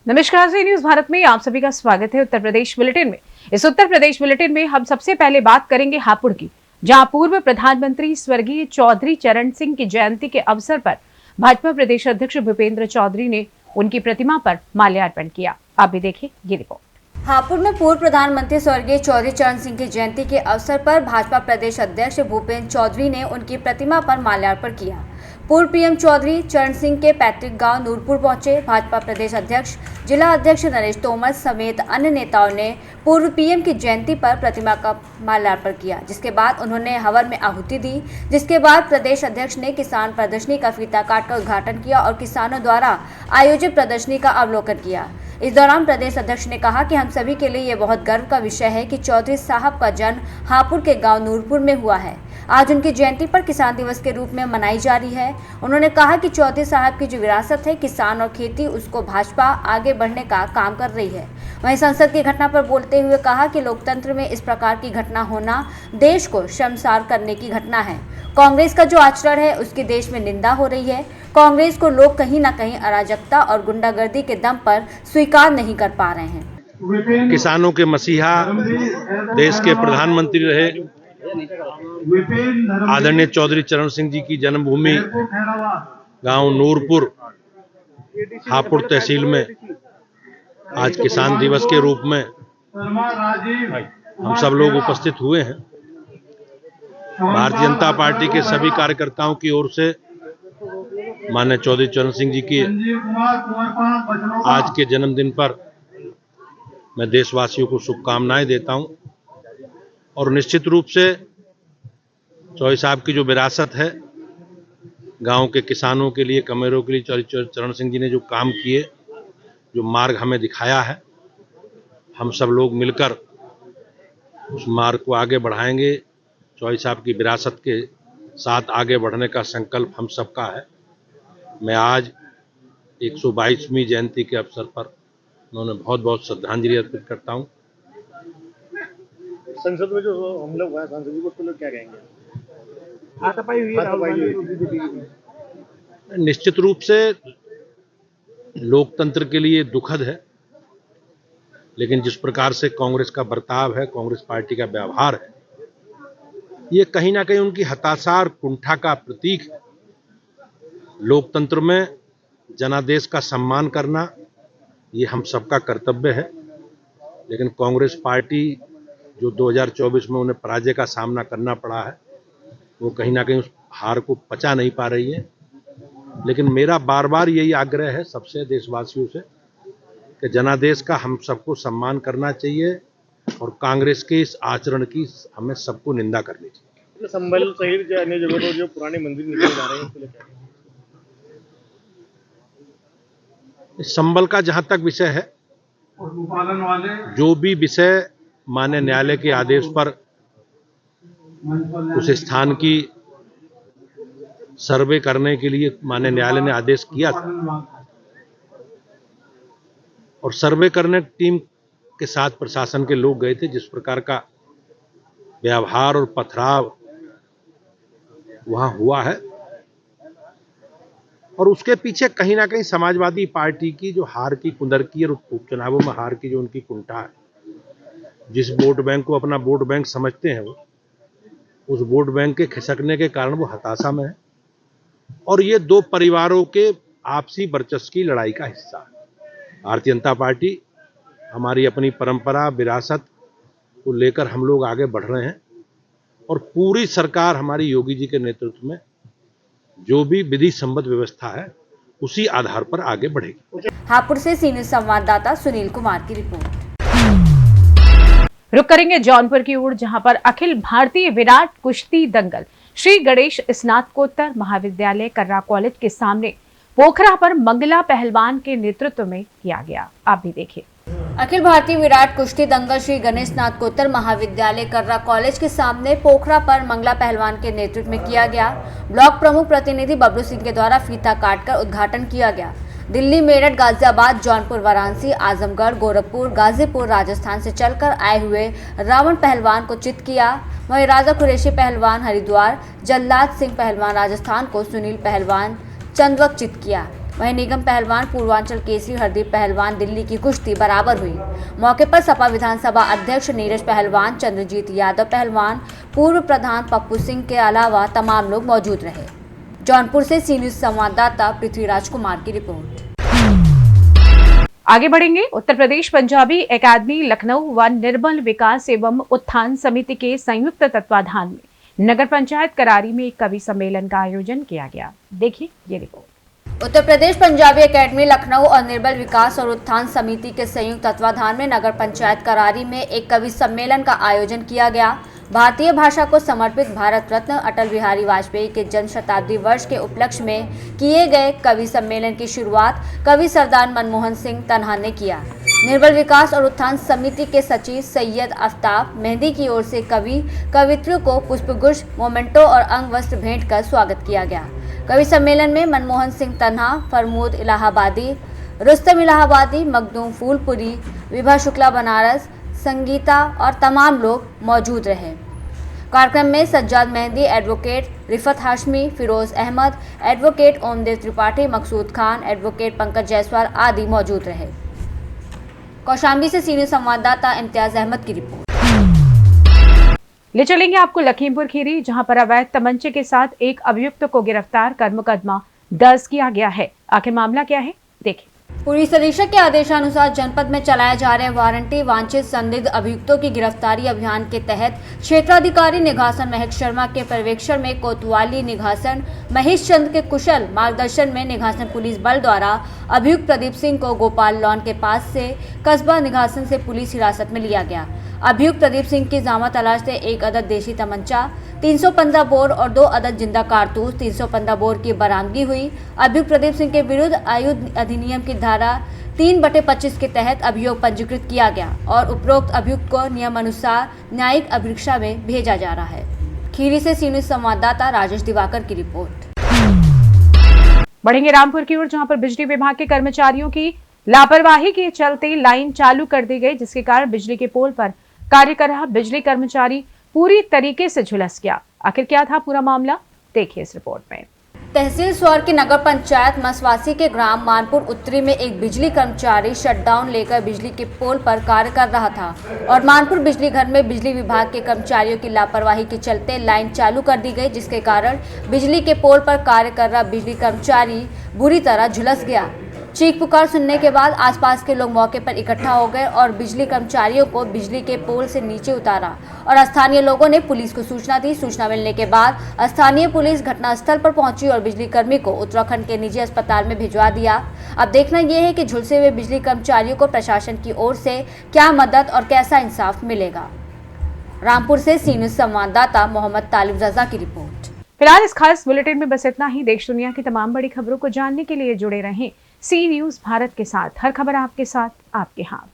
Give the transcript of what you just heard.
नमस्कार, जी न्यूज भारत में आप सभी का स्वागत है। उत्तर प्रदेश बुलेटिन में इस उत्तर प्रदेश बुलेटिन में हम सबसे पहले बात करेंगे हापुड़ की, जहां पूर्व प्रधानमंत्री स्वर्गीय चौधरी चरण सिंह की जयंती के अवसर पर भाजपा प्रदेश अध्यक्ष भूपेंद्र चौधरी ने उनकी प्रतिमा पर माल्यार्पण किया। आप भी देखिए ये रिपोर्ट। हापुड़ में पूर्व प्रधानमंत्री स्वर्गीय चौधरी चरण सिंह की जयंती के अवसर पर भाजपा प्रदेश अध्यक्ष भूपेंद्र चौधरी ने उनकी प्रतिमा पर माल्यार्पण किया। पूर्व पीएम चौधरी चरण सिंह के पैतृक गांव नूरपुर पहुंचे भाजपा प्रदेश अध्यक्ष, जिला अध्यक्ष नरेश तोमर समेत अन्य नेताओं ने पूर्व पीएम की जयंती पर प्रतिमा का माल्यार्पण किया, जिसके बाद उन्होंने हवन में आहुति दी। जिसके बाद प्रदेश अध्यक्ष ने किसान प्रदर्शनी का फीता काटकर उद्घाटन किया और किसानों द्वारा आयोजित प्रदर्शनी का अवलोकन किया। इस दौरान प्रदेश अध्यक्ष ने कहा कि हम सभी के लिए ये बहुत गर्व का विषय है कि चौधरी साहब का जन्म हापुड़ के गांव नूरपुर में हुआ है। आज उनकी जयंती पर किसान दिवस के रूप में मनाई जा रही है। उन्होंने कहा कि चौधरी साहब की जो विरासत है किसान और खेती, उसको भाजपा आगे बढ़ने का काम कर रही है। वहीं संसद की घटना पर बोलते हुए कहा कि लोकतंत्र में इस प्रकार की घटना होना देश को शर्मसार करने की घटना है। कांग्रेस का जो आचरण है उसकी देश में निंदा हो रही है। कांग्रेस को लोग कहीं न कहीं अराजकता और गुंडागर्दी के दम पर स्वीकार नहीं कर पा रहे हैं। किसानों के मसीहा, देश के प्रधानमंत्री रहे आदरणीय चौधरी चरण सिंह जी की जन्मभूमि गांव नूरपुर हापुड़ तहसील में आज किसान दिवस के रूप में हम सब लोग उपस्थित हुए हैं। भारतीय जनता पार्टी के सभी कार्यकर्ताओं की ओर से माननीय चौधरी चरण सिंह जी की आज के जन्मदिन पर मैं देशवासियों को शुभकामनाएं देता हूं और निश्चित रूप से चौधरी साहब की जो विरासत है गांव के किसानों के लिए, कमेरों के लिए, चौधरी चरण सिंह जी ने जो काम किए, जो मार्ग हमें दिखाया है, हम सब लोग मिलकर उस मार्ग को आगे बढ़ाएंगे। चौधरी साहब की विरासत के साथ आगे बढ़ने का संकल्प हम सबका है। मैं आज 122वीं जयंती के अवसर पर उन्होंने बहुत बहुत श्रद्धांजलि अर्पित करता हूं। संसद में जो हमला हुआ है सांसद जी को, उसको लोग क्या कहेंगे? निश्चित रूप से लोकतंत्र के लिए दुखद है, लेकिन जिस प्रकार से कांग्रेस का बर्ताव है, कांग्रेस पार्टी का व्यवहार है, ये कहीं ना कहीं उनकी हताशा और कुंठा का प्रतीक है। लोकतंत्र में जनादेश का सम्मान करना ये हम सबका कर्तव्य है, लेकिन कांग्रेस पार्टी जो 2024 में उन्हें पराजय का सामना करना पड़ा है, वो कहीं ना कहीं उस हार को पचा नहीं पा रही है। लेकिन मेरा बार बार यही आग्रह है सबसे, देशवासियों से, कि जनादेश का हम सबको सम्मान करना चाहिए और कांग्रेस के इस आचरण की हमें सबको निंदा करनी चाहिए। संभल सहित अन्य जगहों पर जो पुराने मंदिर निकल जा रहे हैं, उसके लिए क्या? इस संभल का जहां तक विषय है, जो भी विषय माननीय न्यायालय के आदेश पर उस स्थान की सर्वे करने के लिए माननीय न्यायालय ने आदेश किया था और सर्वे करने टीम के साथ प्रशासन के लोग गए थे। जिस प्रकार का व्यवहार और पथराव वहां हुआ है और उसके पीछे कहीं ना कहीं समाजवादी पार्टी की जो हार की कुंदरकी और उपचुनावों में हार की जो उनकी कुंठा है, जिस वोट बैंक को अपना वोट बैंक समझते हैं, वो उस वोट बैंक के खिसकने के कारण वो हताशा में है और ये दो परिवारों के आपसी वर्चस्व की लड़ाई का हिस्सा है। भारतीय जनता पार्टी हमारी अपनी परंपरा, विरासत को लेकर हम लोग आगे बढ़ रहे हैं और पूरी सरकार हमारी योगी जी के नेतृत्व में जो भी विधि सम्मत व्यवस्था है उसी आधार पर आगे बढ़ेगी। हापुड़ से सीनियर संवाददाता सुनील कुमार की रिपोर्ट। रुक करेंगे जौनपुर की ओर, जहां पर अखिल भारतीय विराट कुश्ती दंगल श्री गणेश स्नातकोत्तर महाविद्यालय कर्रा कॉलेज के सामने पोखरा पर मंगला पहलवान के नेतृत्व में किया गया। आप भी देखिए। अखिल भारतीय विराट कुश्ती दंगल श्री गणेश स्नातकोत्तर महाविद्यालय कर्रा कॉलेज के सामने पोखरा पर मंगला पहलवान के नेतृत्व में किया गया। ब्लॉक प्रमुख प्रतिनिधि बबलू सिंह के द्वारा फीता काटकर उद्घाटन किया गया। दिल्ली, मेरठ, गाजियाबाद, जौनपुर, वाराणसी, आजमगढ़, गोरखपुर, गाजीपुर, राजस्थान से चलकर आए हुए रावण पहलवान को चित किया। वहीं राजा कुरैशी पहलवान हरिद्वार, जल्लाद सिंह पहलवान राजस्थान को सुनील पहलवान चंदवक चित किया। वहीं निगम पहलवान पूर्वांचल केसरी हरदीप पहलवान दिल्ली की कुश्ती बराबर हुई। मौके पर सपा विधानसभा अध्यक्ष नीरज पहलवान, चंद्रजीत यादव पहलवान, पूर्व प्रधान पप्पू सिंह के अलावा तमाम लोग मौजूद रहे। जौनपुर से सी न्यूज संवाददाता पृथ्वीराज कुमार की रिपोर्ट। आगे बढ़ेंगे। उत्तर प्रदेश पंजाबी एकेडमी लखनऊ व निर्मल विकास एवं उत्थान समिति के संयुक्त तत्वाधान में नगर पंचायत करारी में एक कवि सम्मेलन का आयोजन किया गया। देखिए ये रिपोर्ट। उत्तर प्रदेश पंजाबी एकेडमी लखनऊ और निर्मल विकास और उत्थान समिति के संयुक्त तत्वाधान में नगर पंचायत करारी में एक कवि सम्मेलन का आयोजन किया गया। भारतीय भाषा को समर्पित भारत रत्न अटल बिहारी वाजपेयी के जन्म शताब्दी वर्ष के उपलक्ष्य में किए गए कवि सम्मेलन की शुरुआत कवि सरदार मनमोहन सिंह तन्हा ने किया। निर्मल विकास और उत्थान समिति के सचिव सैयद आफ्ताब मेहंदी की ओर से कवित्रियों को पुष्पगुच्छ, मोमेंटो और अंग वस्त्र भेंट कर स्वागत किया गया। कवि सम्मेलन में मनमोहन सिंह तन्हा, फरमूद इलाहाबादी, रुस्तम इलाहाबादी, मखदूम फूलपुरी, विभा शुक्ला बनारस, संगीता और तमाम लोग मौजूद रहे। कार्यक्रम में सज्जाद मेहंदी, एडवोकेट रिफत हाशमी, फिरोज अहमद, एडवोकेट ओमदेव त्रिपाठी, मकसूद खान, एडवोकेट पंकज जायसवाल आदि मौजूद रहे। कौशाम्बी से सीनियर संवाददाता इम्तियाज अहमद की रिपोर्ट। ले चलेंगे आपको लखीमपुर खीरी, जहां पर अवैध तमंचे के साथ एक अभियुक्त को गिरफ्तार कर मुकदमा दर्ज किया गया है। आखिर मामला क्या है, देखिए। पुलिस अधीक्षक के आदेशानुसार जनपद में चलाए जा रहे वारंटी वांछित संदिग्ध अभियुक्तों की गिरफ्तारी अभियान के तहत क्षेत्राधिकारी निघासन महेश शर्मा के पर्यवेक्षण में कोतवाली निघासन महेश चंद्र के कुशल मार्गदर्शन में निघासन पुलिस बल द्वारा अभियुक्त प्रदीप सिंह को गोपाल लॉन के पास से कस्बा निघासन से पुलिस हिरासत में लिया गया। अभियुक्त प्रदीप सिंह की जामा तलाश से 1 अदद देशी तमंचा, 315 बोर और 2 अदद जिंदा कारतूस, 315 बोर की बरामदगी हुई। अभियुक्त प्रदीप सिंह के विरुद्ध आयुध अधिनियम की धारा 3/25 के तहत अभियोग पंजीकृत किया गया और उपरोक्त अभियुक्त को नियमानुसार न्यायिक अभिरक्षा में भेजा जा रहा है। खीरी से सी न्यूज संवाददाता राजेश दिवाकर की रिपोर्ट। बढ़ेंगे रामपुर की ओर, जहां पर बिजली विभाग के कर्मचारियों की लापरवाही के चलते लाइन चालू कर दी गई, जिसके कारण बिजली के पोल पर कार्य कर रहा बिजली कर्मचारी पूरी तरीके से झुलस गया। आखिर क्या था पूरा मामला, देखिए इस रिपोर्ट में। तहसील स्वार की नगर पंचायत मसवासी के ग्राम मानपुर उत्तरी में एक बिजली कर्मचारी शटडाउन लेकर बिजली के पोल पर कार्य कर रहा था और मानपुर बिजली घर में बिजली विभाग के कर्मचारियों की लापरवाही के चलते लाइन चालू कर दी गई, जिसके कारण बिजली के पोल पर कार्य कर रहा बिजली कर्मचारी बुरी तरह झुलस गया। चीख पुकार सुनने के बाद आसपास के लोग मौके पर इकट्ठा हो गए और बिजली कर्मचारियों को बिजली के पोल से नीचे उतारा और स्थानीय लोगों ने पुलिस को सूचना दी। सूचना मिलने के बाद स्थानीय पुलिस घटनास्थल पर पहुंची और बिजली कर्मी को उत्तराखंड के निजी अस्पताल में भिजवा दिया। अब देखना यह है कि झुलसे हुए बिजली कर्मचारियों को प्रशासन की ओर से क्या मदद और कैसा इंसाफ मिलेगा। रामपुर से सी न्यूज संवाददाता मोहम्मद तालिब रजा की रिपोर्ट। फिलहाल इस खास बुलेटिन में बस इतना ही। देश दुनिया की तमाम बड़ी खबरों को जानने के लिए जुड़े रहें सी न्यूज भारत के साथ। हर खबर आपके साथ, आपके हाथ।